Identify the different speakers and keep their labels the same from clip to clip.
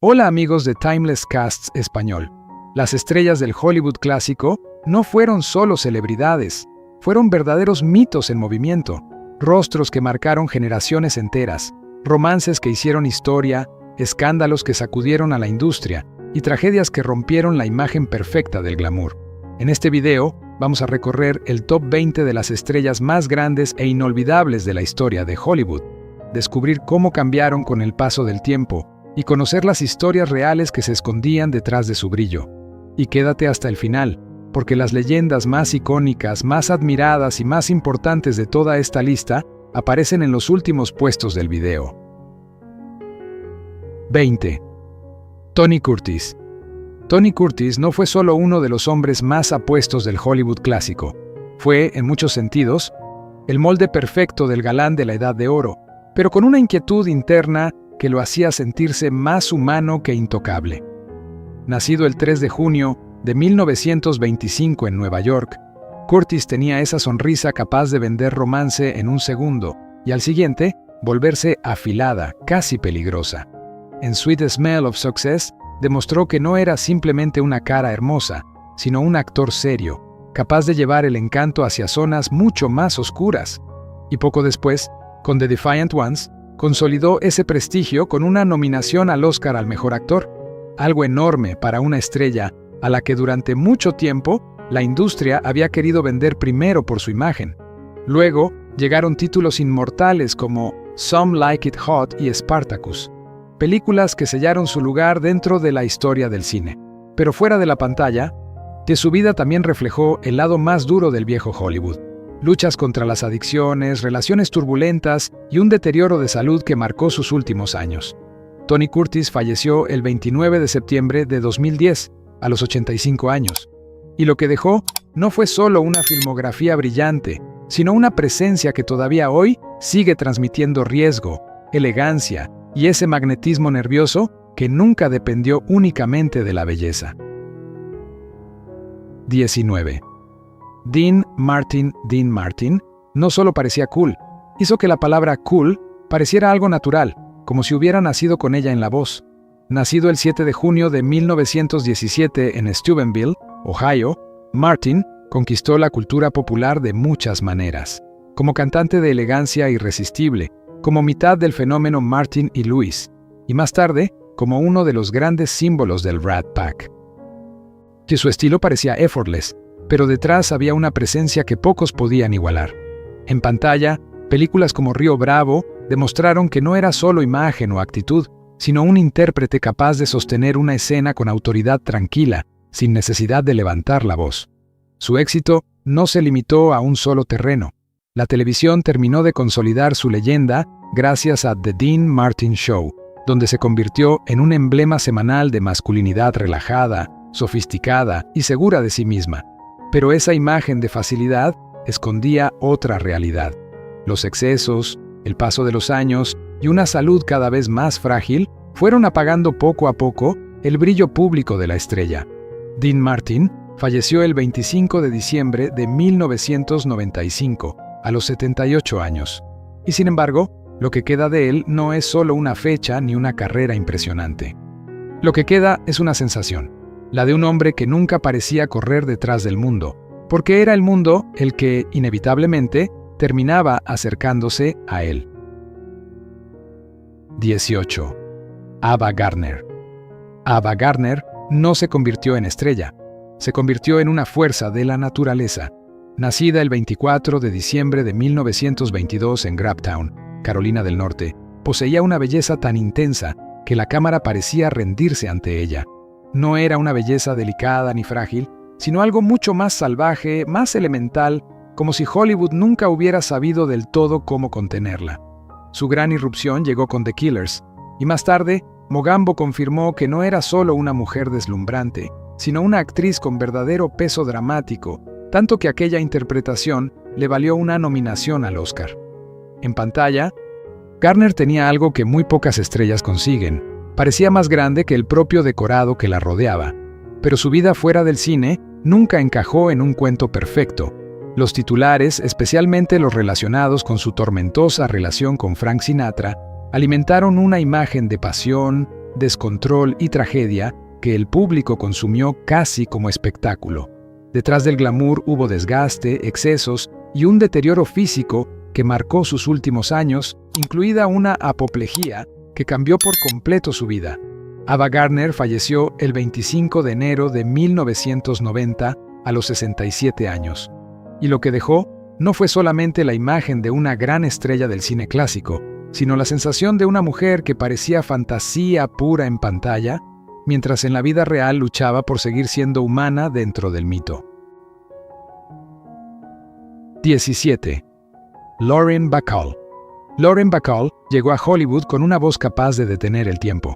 Speaker 1: Hola amigos de Timeless Casts Español. Las estrellas del Hollywood clásico no fueron solo celebridades, fueron verdaderos mitos en movimiento, rostros que marcaron generaciones enteras, romances que hicieron historia, escándalos que sacudieron a la industria y tragedias que rompieron la imagen perfecta del glamour. En este video vamos a recorrer el top 20 de las estrellas más grandes e inolvidables de la historia de Hollywood, descubrir cómo cambiaron con el paso del tiempo y conocer las historias reales que se escondían detrás de su brillo. Y quédate hasta el final, porque las leyendas más icónicas, más admiradas y más importantes de toda esta lista aparecen en los últimos puestos del video. 20. Tony Curtis. Tony Curtis no fue solo uno de los hombres más apuestos del Hollywood clásico. Fue, en muchos sentidos, el molde perfecto del galán de la Edad de Oro, pero con una inquietud interna que lo hacía sentirse más humano que intocable. Nacido el 3 de junio de 1925 en Nueva York, Curtis tenía esa sonrisa capaz de vender romance en un segundo y al siguiente volverse afilada, casi peligrosa. En Sweet Smell of Success demostró que no era simplemente una cara hermosa, sino un actor serio, capaz de llevar el encanto hacia zonas mucho más oscuras. Y poco después, con The Defiant Ones, consolidó ese prestigio con una nominación al Oscar al mejor actor, algo enorme para una estrella a la que durante mucho tiempo la industria había querido vender primero por su imagen. Luego llegaron títulos inmortales como Some Like It Hot y Spartacus, películas que sellaron su lugar dentro de la historia del cine. Pero fuera de la pantalla, de su vida también reflejó el lado más duro del viejo Hollywood. Luchas contra las adicciones, relaciones turbulentas y un deterioro de salud que marcó sus últimos años. Tony Curtis falleció el 29 de septiembre de 2010, a los 85 años. Y lo que dejó no fue solo una filmografía brillante, sino una presencia que todavía hoy sigue transmitiendo riesgo, elegancia y ese magnetismo nervioso que nunca dependió únicamente de la belleza. 19. Dean Martin no solo parecía cool, hizo que la palabra cool pareciera algo natural, como si hubiera nacido con ella en la voz. Nacido el 7 de junio de 1917 en Steubenville, Ohio, Martin conquistó la cultura popular de muchas maneras. Como cantante de elegancia irresistible, como mitad del fenómeno Martin y Lewis, y más tarde, como uno de los grandes símbolos del Rat Pack. Que su estilo parecía effortless, pero detrás había una presencia que pocos podían igualar. En pantalla, películas como Río Bravo demostraron que no era solo imagen o actitud, sino un intérprete capaz de sostener una escena con autoridad tranquila, sin necesidad de levantar la voz. Su éxito no se limitó a un solo terreno. La televisión terminó de consolidar su leyenda gracias a The Dean Martin Show, donde se convirtió en un emblema semanal de masculinidad relajada, sofisticada y segura de sí misma. Pero esa imagen de facilidad escondía otra realidad. Los excesos, el paso de los años y una salud cada vez más frágil fueron apagando poco a poco el brillo público de la estrella. Dean Martin falleció el 25 de diciembre de 1995, a los 78 años. Y sin embargo, lo que queda de él no es solo una fecha ni una carrera impresionante. Lo que queda es una sensación, la de un hombre que nunca parecía correr detrás del mundo, porque era el mundo el que, inevitablemente, terminaba acercándose a él. 18. Ava Gardner. Ava Gardner no se convirtió en estrella, se convirtió en una fuerza de la naturaleza. Nacida el 24 de diciembre de 1922 en Graptown, Carolina del Norte, poseía una belleza tan intensa que la cámara parecía rendirse ante ella. No era una belleza delicada ni frágil, sino algo mucho más salvaje, más elemental, como si Hollywood nunca hubiera sabido del todo cómo contenerla. Su gran irrupción llegó con The Killers, y más tarde, Mogambo confirmó que no era solo una mujer deslumbrante, sino una actriz con verdadero peso dramático, tanto que aquella interpretación le valió una nominación al Oscar. En pantalla, Gardner tenía algo que muy pocas estrellas consiguen. Parecía más grande que el propio decorado que la rodeaba, pero su vida fuera del cine nunca encajó en un cuento perfecto. Los titulares, especialmente los relacionados con su tormentosa relación con Frank Sinatra, alimentaron una imagen de pasión, descontrol y tragedia que el público consumió casi como espectáculo. Detrás del glamour hubo desgaste, excesos y un deterioro físico que marcó sus últimos años, incluida una apoplejía que cambió por completo su vida. Ava Gardner falleció el 25 de enero de 1990 a los 67 años. Y lo que dejó no fue solamente la imagen de una gran estrella del cine clásico, sino la sensación de una mujer que parecía fantasía pura en pantalla, mientras en la vida real luchaba por seguir siendo humana dentro del mito. 17. Lauren Bacall. Lauren Bacall llegó a Hollywood con una voz capaz de detener el tiempo.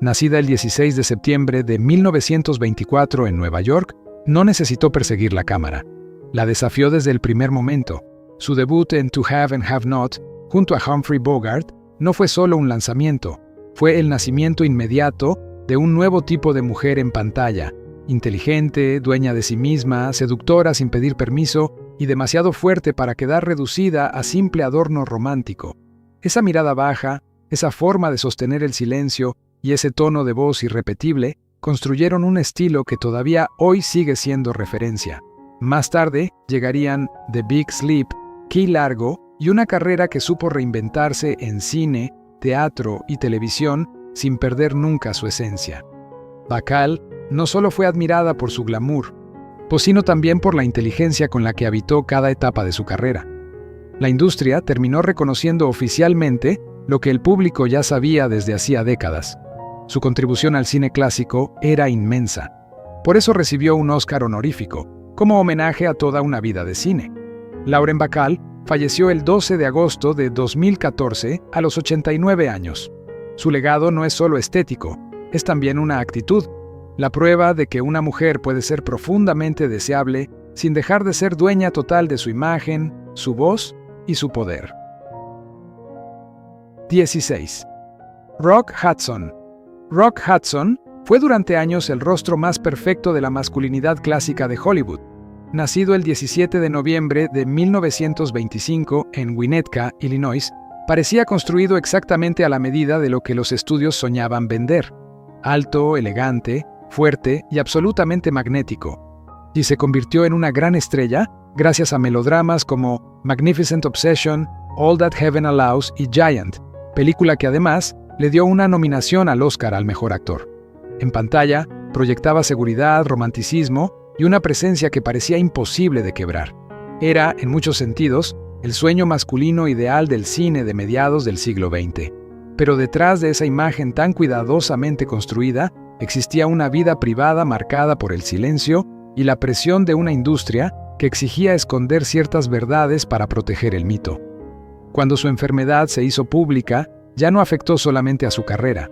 Speaker 1: Nacida el 16 de septiembre de 1924 en Nueva York, no necesitó perseguir la cámara. La desafió desde el primer momento. Su debut en To Have and Have Not, junto a Humphrey Bogart, no fue solo un lanzamiento, fue el nacimiento inmediato de un nuevo tipo de mujer en pantalla, inteligente, dueña de sí misma, seductora sin pedir permiso y demasiado fuerte para quedar reducida a simple adorno romántico. Esa mirada baja, esa forma de sostener el silencio y ese tono de voz irrepetible construyeron un estilo que todavía hoy sigue siendo referencia. Más tarde llegarían The Big Sleep, Key Largo y una carrera que supo reinventarse en cine, teatro y televisión sin perder nunca su esencia. Bacall no solo fue admirada por su glamour, sino también por la inteligencia con la que habitó cada etapa de su carrera. La industria terminó reconociendo oficialmente lo que el público ya sabía desde hacía décadas. Su contribución al cine clásico era inmensa. Por eso recibió un Oscar honorífico, como homenaje a toda una vida de cine. Lauren Bacall falleció el 12 de agosto de 2014 a los 89 años. Su legado no es solo estético, es también una actitud, la prueba de que una mujer puede ser profundamente deseable sin dejar de ser dueña total de su imagen, su voz y su poder. 16. Rock Hudson. Rock Hudson fue durante años el rostro más perfecto de la masculinidad clásica de Hollywood. Nacido el 17 de noviembre de 1925 en Winnetka, Illinois, parecía construido exactamente a la medida de lo que los estudios soñaban vender. Alto, elegante, fuerte y absolutamente magnético. Y se convirtió en una gran estrella gracias a melodramas como Magnificent Obsession, All That Heaven Allows y Giant, película que además le dio una nominación al Oscar al mejor actor. En pantalla, proyectaba seguridad, romanticismo y una presencia que parecía imposible de quebrar. Era, en muchos sentidos, el sueño masculino ideal del cine de mediados del siglo XX. Pero detrás de esa imagen tan cuidadosamente construida, existía una vida privada marcada por el silencio y la presión de una industria que exigía esconder ciertas verdades para proteger el mito. Cuando su enfermedad se hizo pública, ya no afectó solamente a su carrera.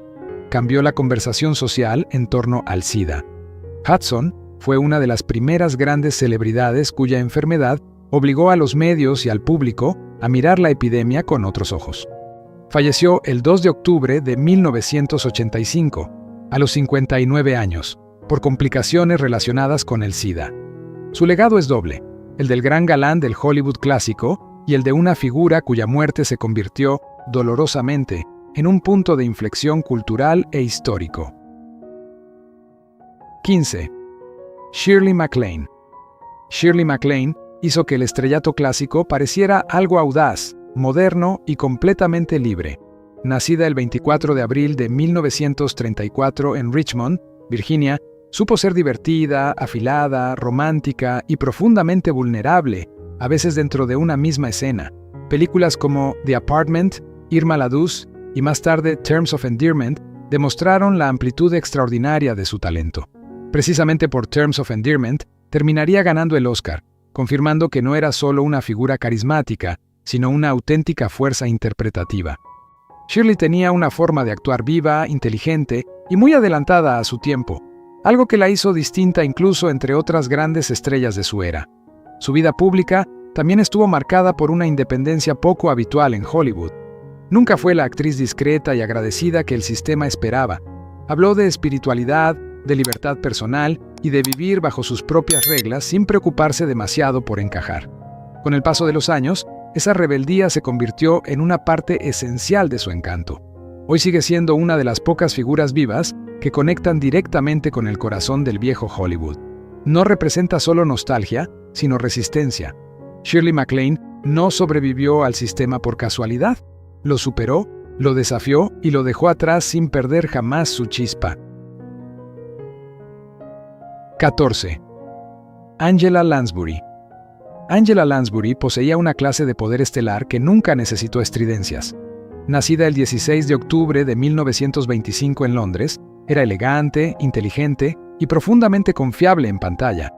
Speaker 1: Cambió la conversación social en torno al SIDA. Hudson fue una de las primeras grandes celebridades cuya enfermedad obligó a los medios y al público a mirar la epidemia con otros ojos. Falleció el 2 de octubre de 1985, a los 59 años, por complicaciones relacionadas con el SIDA. Su legado es doble, el del gran galán del Hollywood clásico y el de una figura cuya muerte se convirtió, dolorosamente, en un punto de inflexión cultural e histórico. 15. Shirley MacLaine. Shirley MacLaine hizo que el estrellato clásico pareciera algo audaz, moderno y completamente libre. Nacida el 24 de abril de 1934 en Richmond, Virginia, supo ser divertida, afilada, romántica y profundamente vulnerable, a veces dentro de una misma escena. Películas como The Apartment, Irma la Douce y más tarde Terms of Endearment demostraron la amplitud extraordinaria de su talento. Precisamente por Terms of Endearment, terminaría ganando el Oscar, confirmando que no era solo una figura carismática, sino una auténtica fuerza interpretativa. Shirley tenía una forma de actuar viva, inteligente y muy adelantada a su tiempo, algo que la hizo distinta incluso entre otras grandes estrellas de su era. Su vida pública también estuvo marcada por una independencia poco habitual en Hollywood. Nunca fue la actriz discreta y agradecida que el sistema esperaba. Habló de espiritualidad, de libertad personal y de vivir bajo sus propias reglas sin preocuparse demasiado por encajar. Con el paso de los años, esa rebeldía se convirtió en una parte esencial de su encanto. Hoy sigue siendo una de las pocas figuras vivas que conectan directamente con el corazón del viejo Hollywood. No representa solo nostalgia, sino resistencia. Shirley MacLaine no sobrevivió al sistema por casualidad. Lo superó, lo desafió y lo dejó atrás sin perder jamás su chispa. 14. Angela Lansbury. Angela Lansbury poseía una clase de poder estelar que nunca necesitó estridencias. Nacida el 16 de octubre de 1925 en Londres, era elegante, inteligente y profundamente confiable en pantalla.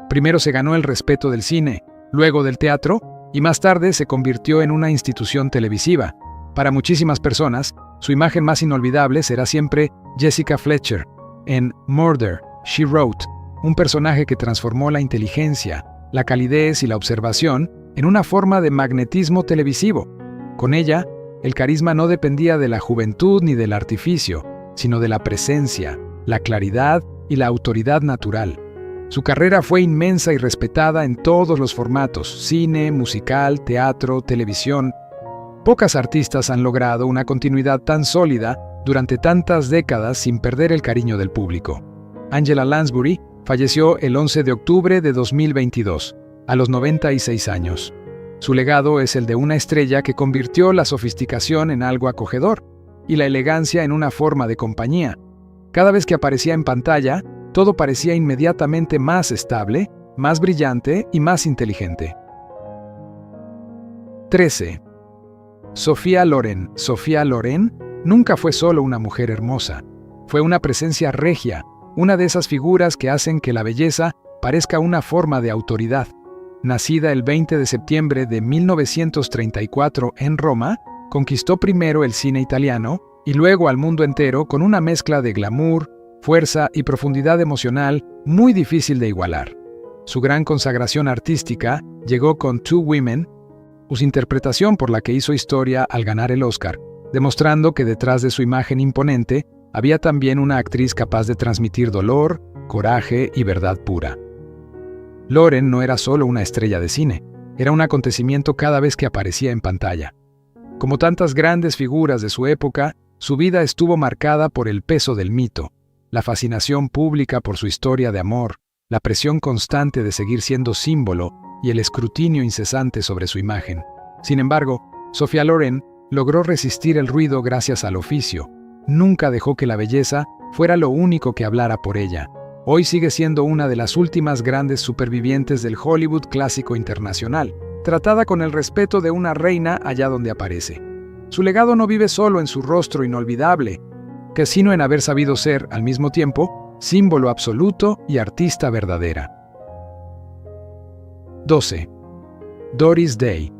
Speaker 1: Primero se ganó el respeto del cine, luego del teatro, y más tarde se convirtió en una institución televisiva. Para muchísimas personas, su imagen más inolvidable será siempre Jessica Fletcher, en Murder, She Wrote, un personaje que transformó la inteligencia, la calidez y la observación en una forma de magnetismo televisivo. Con ella, el carisma no dependía de la juventud ni del artificio, sino de la presencia, la claridad y la autoridad natural. Su carrera fue inmensa y respetada en todos los formatos: cine, musical, teatro, televisión. Pocas artistas han logrado una continuidad tan sólida durante tantas décadas sin perder el cariño del público. Angela Lansbury falleció el 11 de octubre de 2022, a los 96 años. Su legado es el de una estrella que convirtió la sofisticación en algo acogedor y la elegancia en una forma de compañía. Cada vez que aparecía en pantalla, todo parecía inmediatamente más estable, más brillante y más inteligente. 13. Sophia Loren. Sophia Loren nunca fue solo una mujer hermosa. Fue una presencia regia, una de esas figuras que hacen que la belleza parezca una forma de autoridad. Nacida el 20 de septiembre de 1934 en Roma, conquistó primero el cine italiano y luego al mundo entero con una mezcla de glamour, fuerza y profundidad emocional muy difícil de igualar. Su gran consagración artística llegó con Two Women, su interpretación por la que hizo historia al ganar el Oscar, demostrando que detrás de su imagen imponente había también una actriz capaz de transmitir dolor, coraje y verdad pura. Loren no era solo una estrella de cine, era un acontecimiento cada vez que aparecía en pantalla. Como tantas grandes figuras de su época, su vida estuvo marcada por el peso del mito, la fascinación pública por su historia de amor, la presión constante de seguir siendo símbolo y el escrutinio incesante sobre su imagen. Sin embargo, Sophia Loren logró resistir el ruido gracias al oficio. Nunca dejó que la belleza fuera lo único que hablara por ella. Hoy sigue siendo una de las últimas grandes supervivientes del Hollywood clásico internacional, tratada con el respeto de una reina allá donde aparece. Su legado no vive solo en su rostro inolvidable, sino en haber sabido ser, al mismo tiempo, símbolo absoluto y artista verdadera. 12. Doris Day.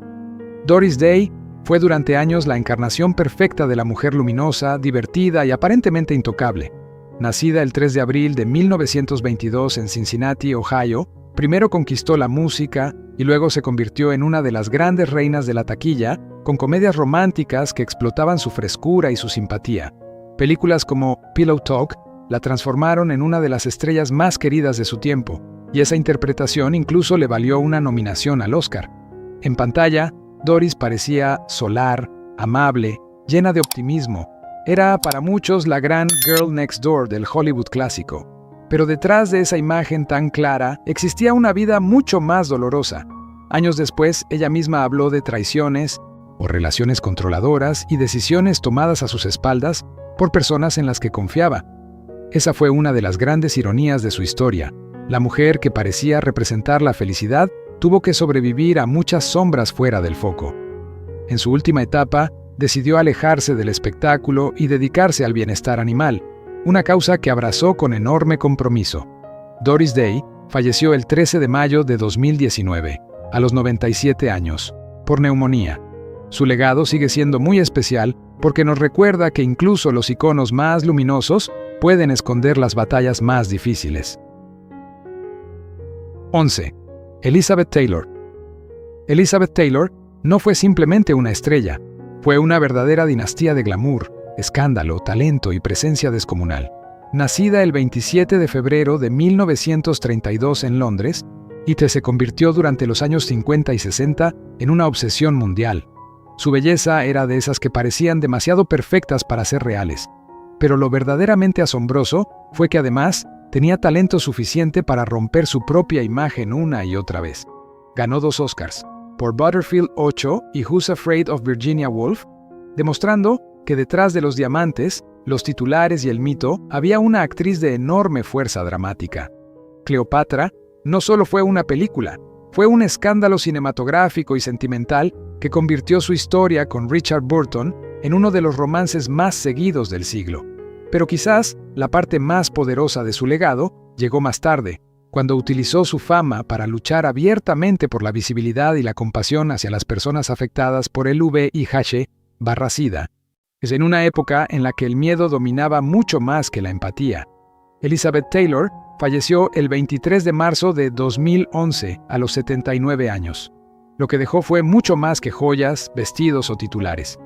Speaker 1: Doris Day fue durante años la encarnación perfecta de la mujer luminosa, divertida y aparentemente intocable. Nacida el 3 de abril de 1922 en Cincinnati, Ohio, primero conquistó la música y luego se convirtió en una de las grandes reinas de la taquilla, con comedias románticas que explotaban su frescura y su simpatía. Películas como Pillow Talk la transformaron en una de las estrellas más queridas de su tiempo, y esa interpretación incluso le valió una nominación al Oscar. En pantalla, Doris parecía solar, amable, llena de optimismo. Era para muchos la gran Girl Next Door del Hollywood clásico. Pero detrás de esa imagen tan clara existía una vida mucho más dolorosa. Años después, ella misma habló de traiciones o relaciones controladoras y decisiones tomadas a sus espaldas por personas en las que confiaba. Esa fue una de las grandes ironías de su historia. La mujer que parecía representar la felicidad tuvo que sobrevivir a muchas sombras fuera del foco. En su última etapa, decidió alejarse del espectáculo y dedicarse al bienestar animal, una causa que abrazó con enorme compromiso. Doris Day falleció el 13 de mayo de 2019, a los 97 años, por neumonía. Su legado sigue siendo muy especial porque nos recuerda que incluso los iconos más luminosos pueden esconder las batallas más difíciles. 11. Elizabeth Taylor. Elizabeth Taylor no fue simplemente una estrella, fue una verdadera dinastía de glamour, escándalo, talento y presencia descomunal. Nacida el 27 de febrero de 1932 en Londres, se convirtió durante los años 50 y 60 en una obsesión mundial. Su belleza era de esas que parecían demasiado perfectas para ser reales. Pero lo verdaderamente asombroso fue que además tenía talento suficiente para romper su propia imagen una y otra vez. Ganó 2 Oscars, por Butterfield 8 y Who's Afraid of Virginia Woolf, demostrando que detrás de los diamantes, los titulares y el mito había una actriz de enorme fuerza dramática. Cleopatra no solo fue una película, fue un escándalo cinematográfico y sentimental que convirtió su historia con Richard Burton en uno de los romances más seguidos del siglo. Pero quizás la parte más poderosa de su legado llegó más tarde, cuando utilizó su fama para luchar abiertamente por la visibilidad y la compasión hacia las personas afectadas por el VIH/SIDA. Es en una época en la que el miedo dominaba mucho más que la empatía. Elizabeth Taylor falleció el 23 de marzo de 2011 a los 79 años. Lo que dejó fue mucho más que joyas, vestidos o titulares.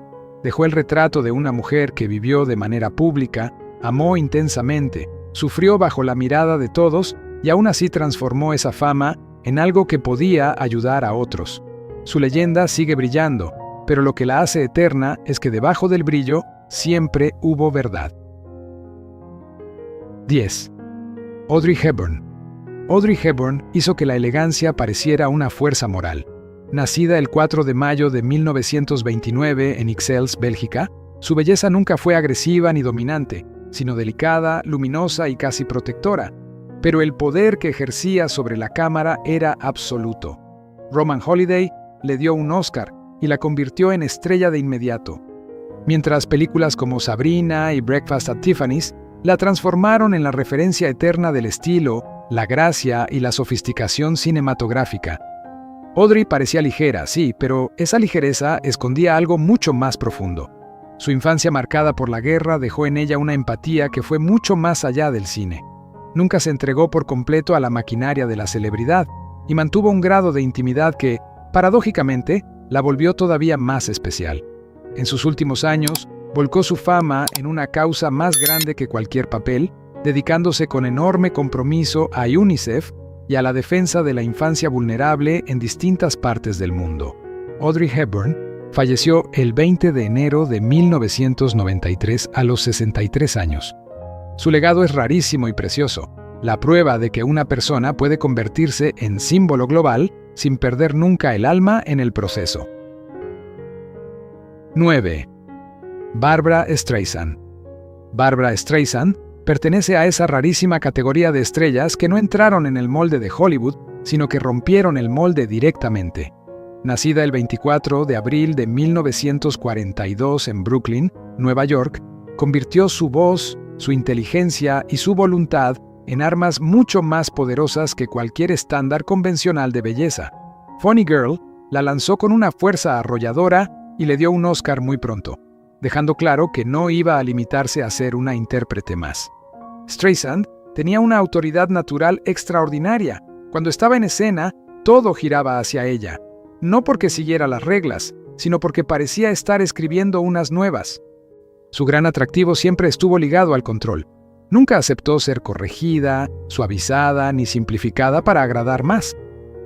Speaker 1: Dejó el retrato de una mujer que vivió de manera pública, amó intensamente, sufrió bajo la mirada de todos y aún así transformó esa fama en algo que podía ayudar a otros. Su leyenda sigue brillando, pero lo que la hace eterna es que debajo del brillo siempre hubo verdad. 10. Audrey Hepburn. Audrey Hepburn hizo que la elegancia pareciera una fuerza moral. Nacida el 4 de mayo de 1929 en Ixelles, Bélgica, su belleza nunca fue agresiva ni dominante, sino delicada, luminosa y casi protectora. Pero el poder que ejercía sobre la cámara era absoluto. Roman Holiday le dio un Oscar y la convirtió en estrella de inmediato. Mientras películas como Sabrina y Breakfast at Tiffany's la transformaron en la referencia eterna del estilo, la gracia y la sofisticación cinematográfica. Audrey parecía ligera, sí, pero esa ligereza escondía algo mucho más profundo. Su infancia marcada por la guerra dejó en ella una empatía que fue mucho más allá del cine. Nunca se entregó por completo a la maquinaria de la celebridad y mantuvo un grado de intimidad que, paradójicamente, la volvió todavía más especial. En sus últimos años, volcó su fama en una causa más grande que cualquier papel, dedicándose con enorme compromiso a UNICEF y a la defensa de la infancia vulnerable en distintas partes del mundo. Audrey Hepburn falleció el 20 de enero de 1993 a los 63 años. Su legado es rarísimo y precioso, la prueba de que una persona puede convertirse en símbolo global sin perder nunca el alma en el proceso. 9. Barbra Streisand. Barbra Streisand pertenece a esa rarísima categoría de estrellas que no entraron en el molde de Hollywood, sino que rompieron el molde directamente. Nacida el 24 de abril de 1942 en Brooklyn, Nueva York, convirtió su voz, su inteligencia y su voluntad en armas mucho más poderosas que cualquier estándar convencional de belleza. Funny Girl la lanzó con una fuerza arrolladora y le dio un Oscar muy pronto, dejando claro que no iba a limitarse a ser una intérprete más. Streisand tenía una autoridad natural extraordinaria. Cuando estaba en escena, todo giraba hacia ella, no porque siguiera las reglas, sino porque parecía estar escribiendo unas nuevas. Su gran atractivo siempre estuvo ligado al control. Nunca aceptó ser corregida, suavizada ni simplificada para agradar más.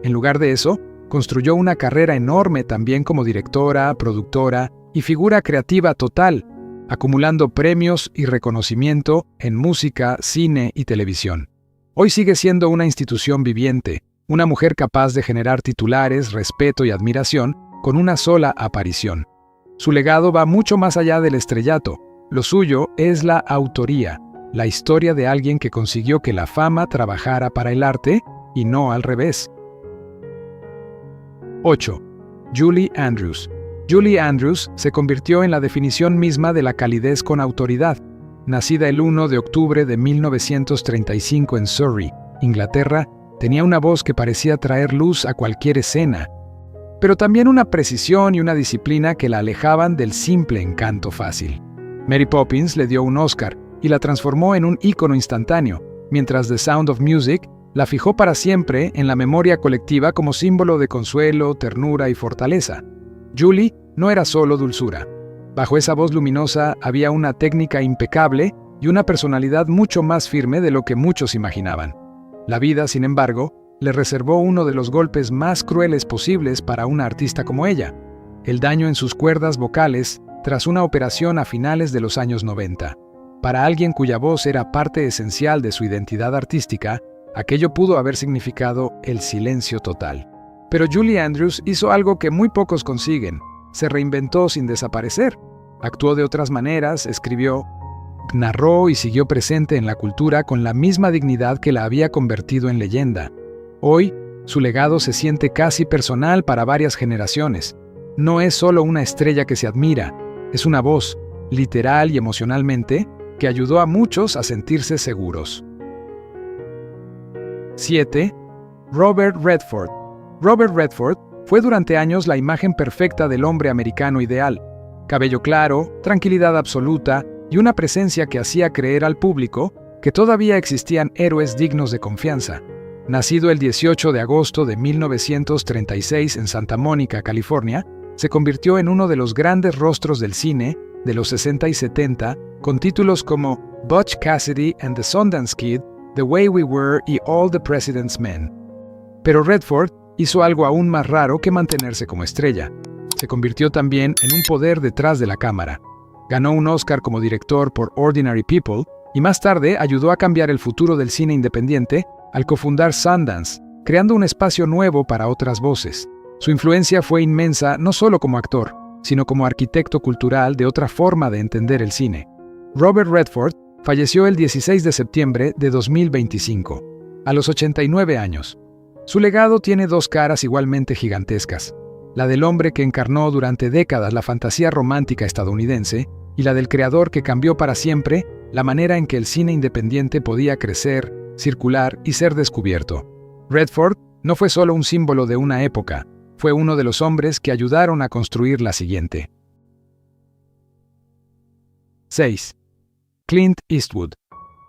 Speaker 1: En lugar de eso, construyó una carrera enorme también como directora, productora y figura creativa total, acumulando premios y reconocimiento en música, cine y televisión. Hoy sigue siendo una institución viviente, una mujer capaz de generar titulares, respeto y admiración con una sola aparición. Su legado va mucho más allá del estrellato. Lo suyo es la autoría, la historia de alguien que consiguió que la fama trabajara para el arte y no al revés. 8. Julie Andrews. Julie Andrews se convirtió en la definición misma de la calidez con autoridad. Nacida el 1 de octubre de 1935 en Surrey, Inglaterra, tenía una voz que parecía traer luz a cualquier escena, pero también una precisión y una disciplina que la alejaban del simple encanto fácil. Mary Poppins le dio un Oscar y la transformó en un ícono instantáneo, mientras The Sound of Music la fijó para siempre en la memoria colectiva como símbolo de consuelo, ternura y fortaleza. Julie no era solo dulzura. Bajo esa voz luminosa había una técnica impecable y una personalidad mucho más firme de lo que muchos imaginaban. La vida, sin embargo, le reservó uno de los golpes más crueles posibles para una artista como ella. el daño en sus cuerdas vocales tras una operación a finales de los años 90. Para alguien cuya voz era parte esencial de su identidad artística, aquello pudo haber significado el silencio total. Pero Julie Andrews hizo algo que muy pocos consiguen. Se reinventó sin desaparecer. Actuó de otras maneras, escribió, narró y siguió presente en la cultura con la misma dignidad que la había convertido en leyenda. Hoy, su legado se siente casi personal para varias generaciones. No es solo una estrella que se admira, es una voz, literal y emocionalmente, que ayudó a muchos a sentirse seguros. 7. Robert Redford. Robert Redford fue durante años la imagen perfecta del hombre americano ideal. Cabello claro, tranquilidad absoluta y una presencia que hacía creer al público que todavía existían héroes dignos de confianza. Nacido el 18 de agosto de 1936 en Santa Mónica, California, se convirtió en uno de los grandes rostros del cine de los 60 y 70, con títulos como Butch Cassidy and the Sundance Kid, The Way We Were y All the President's Men. Pero Redford hizo algo aún más raro que mantenerse como estrella. Se convirtió también en un poder detrás de la cámara. Ganó un Oscar como director por Ordinary People y más tarde ayudó a cambiar el futuro del cine independiente al cofundar Sundance, creando un espacio nuevo para otras voces. Su influencia fue inmensa no solo como actor, sino como arquitecto cultural de otra forma de entender el cine. Robert Redford falleció el 16 de septiembre de 2025, a los 89 años. Su legado tiene dos caras igualmente gigantescas, la del hombre que encarnó durante décadas la fantasía romántica estadounidense y la del creador que cambió para siempre la manera en que el cine independiente podía crecer, circular y ser descubierto. Redford no fue solo un símbolo de una época, fue uno de los hombres que ayudaron a construir la siguiente. 6. Clint Eastwood.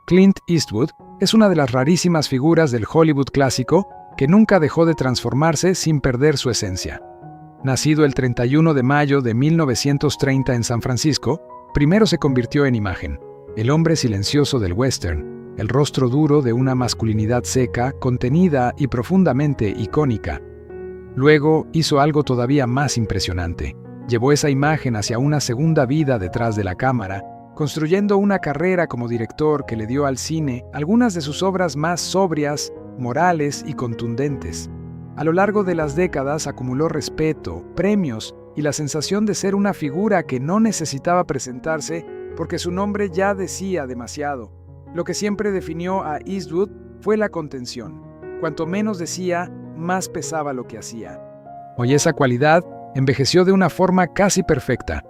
Speaker 1: Clint Eastwood es una de las rarísimas figuras del Hollywood clásico que nunca dejó de transformarse sin perder su esencia. Nacido el 31 de mayo de 1930 en San Francisco, primero se convirtió en imagen, el hombre silencioso del western, el rostro duro de una masculinidad seca, contenida y profundamente icónica. Luego hizo algo todavía más impresionante. Llevó esa imagen hacia una segunda vida detrás de la cámara, construyendo una carrera como director que le dio al cine algunas de sus obras más sobrias, morales y contundentes. A lo largo de las décadas acumuló respeto, premios y la sensación de ser una figura que no necesitaba presentarse porque su nombre ya decía demasiado. Lo que siempre definió a Eastwood fue la contención. Cuanto menos decía, más pesaba lo que hacía. Hoy esa cualidad envejeció de una forma casi perfecta.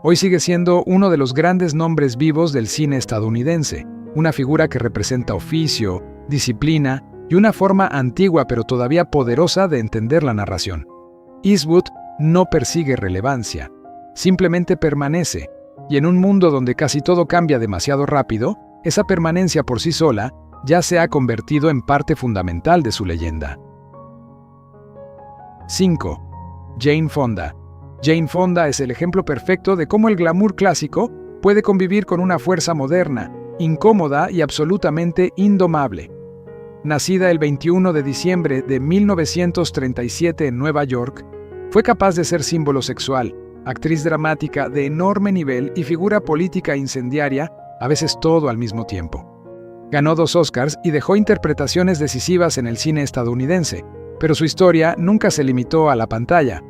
Speaker 1: Hoy sigue siendo uno de los grandes nombres vivos del cine estadounidense, una figura que representa oficio, disciplina y una forma antigua pero todavía poderosa de entender la narración. Eastwood no persigue relevancia, simplemente permanece, y en un mundo donde casi todo cambia demasiado rápido, esa permanencia por sí sola ya se ha convertido en parte fundamental de su leyenda. 5. Jane Fonda. Jane Fonda es el ejemplo perfecto de cómo el glamour clásico puede convivir con una fuerza moderna, incómoda y absolutamente indomable. Nacida el 21 de diciembre de 1937 en Nueva York, fue capaz de ser símbolo sexual, actriz dramática de enorme nivel y figura política incendiaria, a veces todo al mismo tiempo. Ganó 2 Oscars y dejó interpretaciones decisivas en el cine estadounidense, pero su historia nunca se limitó a la pantalla.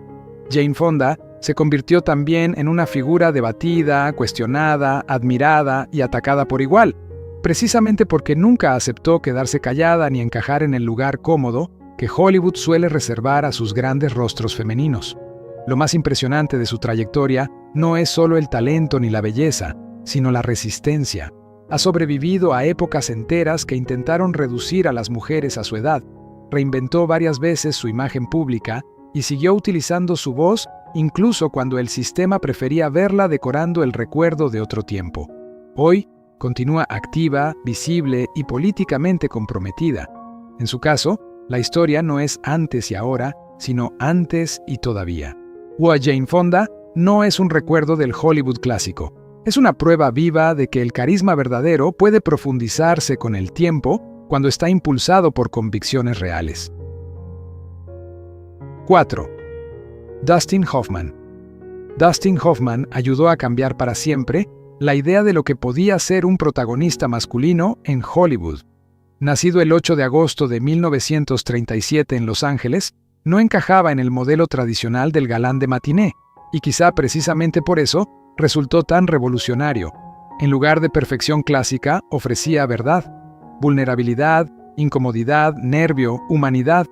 Speaker 1: Jane Fonda se convirtió también en una figura debatida, cuestionada, admirada y atacada por igual, precisamente porque nunca aceptó quedarse callada ni encajar en el lugar cómodo que Hollywood suele reservar a sus grandes rostros femeninos. Lo más impresionante de su trayectoria no es solo el talento ni la belleza, sino la resistencia. Ha sobrevivido a épocas enteras que intentaron reducir a las mujeres a su edad, reinventó varias veces su imagen pública y siguió utilizando su voz incluso cuando el sistema prefería verla decorando el recuerdo de otro tiempo. Hoy, continúa activa, visible y políticamente comprometida. En su caso, la historia no es antes y ahora, sino antes y todavía. Jane Fonda no es un recuerdo del Hollywood clásico. Es una prueba viva de que el carisma verdadero puede profundizarse con el tiempo cuando está impulsado por convicciones reales. 4. Dustin Hoffman. Dustin Hoffman ayudó a cambiar para siempre la idea de lo que podía ser un protagonista masculino en Hollywood. Nacido el 8 de agosto de 1937 en Los Ángeles, no encajaba en el modelo tradicional del galán de matiné, y quizá precisamente por eso resultó tan revolucionario. En lugar de perfección clásica, ofrecía verdad, vulnerabilidad, incomodidad, nervio, humanidad.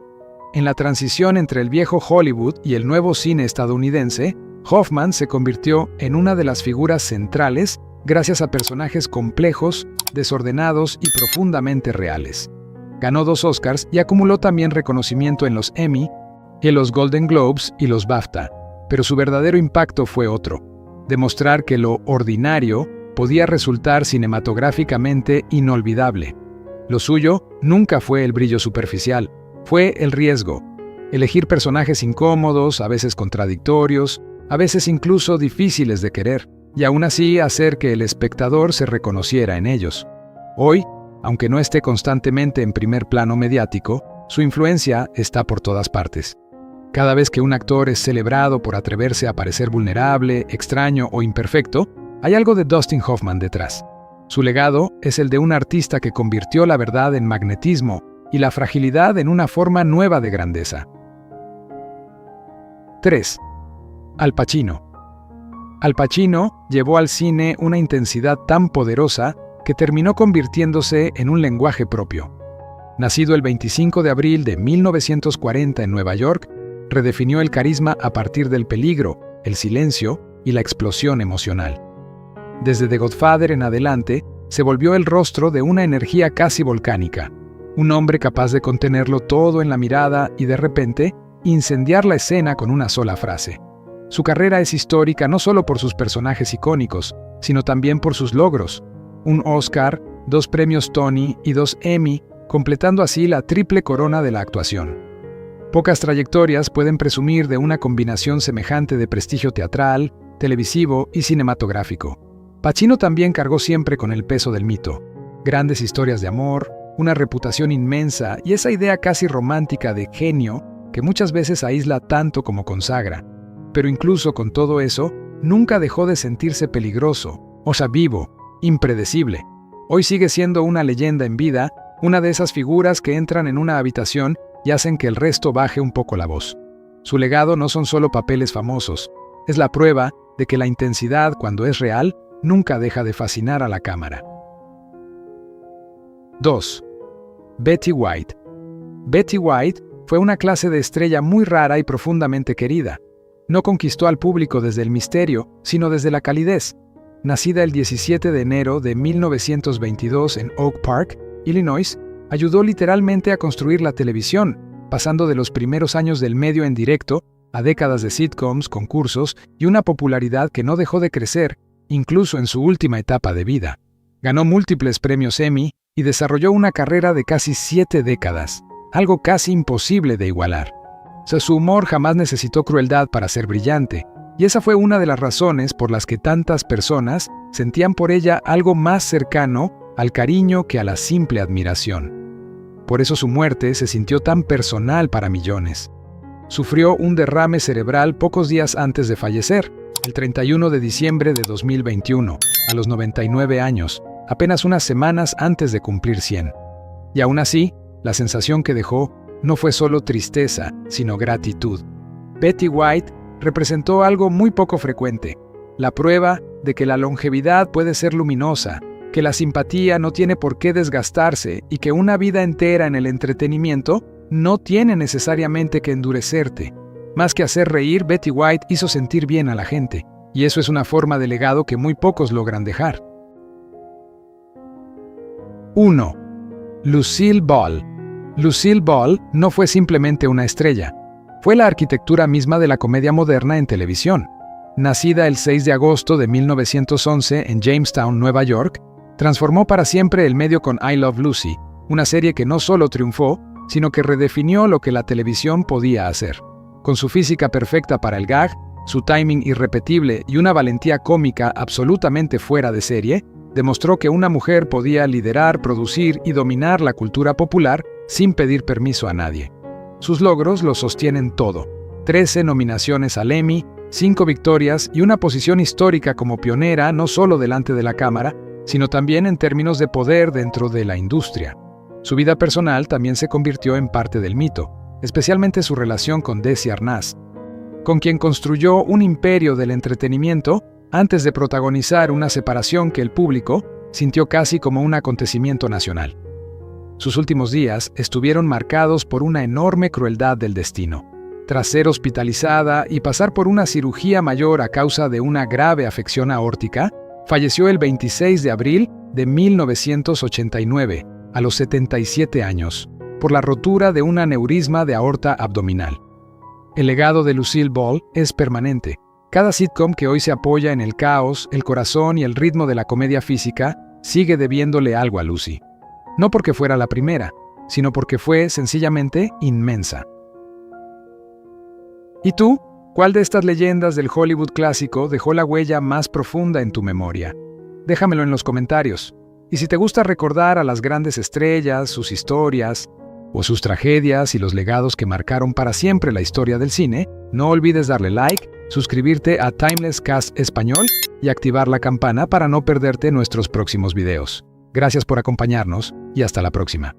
Speaker 1: En la transición entre el viejo Hollywood y el nuevo cine estadounidense, Hoffman se convirtió en una de las figuras centrales gracias a personajes complejos, desordenados y profundamente reales. Ganó 2 Oscars y acumuló también reconocimiento en los Emmy, en los Golden Globes y los BAFTA, pero su verdadero impacto fue otro: demostrar que lo ordinario podía resultar cinematográficamente inolvidable. Lo suyo nunca fue el brillo superficial, fue el riesgo. Elegir personajes incómodos, a veces contradictorios, a veces incluso difíciles de querer, y aún así hacer que el espectador se reconociera en ellos. Hoy, aunque no esté constantemente en primer plano mediático, su influencia está por todas partes. Cada vez que un actor es celebrado por atreverse a parecer vulnerable, extraño o imperfecto, hay algo de Dustin Hoffman detrás. Su legado es el de un artista que convirtió la verdad en magnetismo y la fragilidad en una forma nueva de grandeza. 3. Al Pacino. Al Pacino llevó al cine una intensidad tan poderosa que terminó convirtiéndose en un lenguaje propio. Nacido el 25 de abril de 1940 en Nueva York, redefinió el carisma a partir del peligro, el silencio y la explosión emocional. Desde The Godfather en adelante, se volvió el rostro de una energía casi volcánica, un hombre capaz de contenerlo todo en la mirada y de repente incendiar la escena con una sola frase. Su carrera es histórica no solo por sus personajes icónicos, sino también por sus logros: un Oscar, 2 premios Tony y 2 Emmy, completando así la triple corona de la actuación. Pocas trayectorias pueden presumir de una combinación semejante de prestigio teatral, televisivo y cinematográfico. Pacino también cargó siempre con el peso del mito: grandes historias de amor, una reputación inmensa y esa idea casi romántica de genio que muchas veces aísla tanto como consagra. Pero incluso con todo eso, nunca dejó de sentirse peligroso, o sea, vivo, impredecible. Hoy sigue siendo una leyenda en vida, una de esas figuras que entran en una habitación y hacen que el resto baje un poco la voz. Su legado no son solo papeles famosos, es la prueba de que la intensidad, cuando es real, nunca deja de fascinar a la cámara. 2. Betty White. Betty White fue una clase de estrella muy rara y profundamente querida. No conquistó al público desde el misterio, sino desde la calidez. Nacida el 17 de enero de 1922 en Oak Park, Illinois, ayudó literalmente a construir la televisión, pasando de los primeros años del medio en directo a décadas de sitcoms, concursos y una popularidad que no dejó de crecer, incluso en su última etapa de vida. Ganó múltiples premios Emmy y desarrolló una carrera de casi 7 décadas, algo casi imposible de igualar. Su humor jamás necesitó crueldad para ser brillante, y esa fue una de las razones por las que tantas personas sentían por ella algo más cercano al cariño que a la simple admiración. Por eso su muerte se sintió tan personal para millones. Sufrió un derrame cerebral pocos días antes de fallecer, el 31 de diciembre de 2021, a los 99 años, apenas unas semanas antes de cumplir 100. Y aún así, la sensación que dejó no fue solo tristeza, sino gratitud. Betty White representó algo muy poco frecuente: la prueba de que la longevidad puede ser luminosa, que la simpatía no tiene por qué desgastarse y que una vida entera en el entretenimiento no tiene necesariamente que endurecerte. Más que hacer reír, Betty White hizo sentir bien a la gente, y eso es una forma de legado que muy pocos logran dejar. 1. Lucille Ball. Lucille Ball no fue simplemente una estrella, fue la arquitectura misma de la comedia moderna en televisión. Nacida el 6 de agosto de 1911 en Jamestown, Nueva York, transformó para siempre el medio con I Love Lucy, una serie que no solo triunfó, sino que redefinió lo que la televisión podía hacer. Con su física perfecta para el gag, su timing irrepetible y una valentía cómica absolutamente fuera de serie, demostró que una mujer podía liderar, producir y dominar la cultura popular sin pedir permiso a nadie. Sus logros lo sostienen todo: 13 nominaciones al Emmy, 5 victorias y una posición histórica como pionera no solo delante de la cámara, sino también en términos de poder dentro de la industria. Su vida personal también se convirtió en parte del mito, especialmente su relación con Desi Arnaz, con quien construyó un imperio del entretenimiento antes de protagonizar una separación que el público sintió casi como un acontecimiento nacional. Sus últimos días estuvieron marcados por una enorme crueldad del destino. Tras ser hospitalizada y pasar por una cirugía mayor a causa de una grave afección aórtica, falleció el 26 de abril de 1989, a los 77 años, por la rotura de un aneurisma de aorta abdominal. El legado de Lucille Ball es permanente. Cada sitcom que hoy se apoya en el caos, el corazón y el ritmo de la comedia física sigue debiéndole algo a Lucy. No porque fuera la primera, sino porque fue sencillamente inmensa. ¿Y tú? ¿Cuál de estas leyendas del Hollywood clásico dejó la huella más profunda en tu memoria? Déjamelo en los comentarios. Y si te gusta recordar a las grandes estrellas, sus historias, o sus tragedias y los legados que marcaron para siempre la historia del cine, no olvides darle like, suscribirte a Timeless Cast Español y activar la campana para no perderte nuestros próximos videos. Gracias por acompañarnos y hasta la próxima.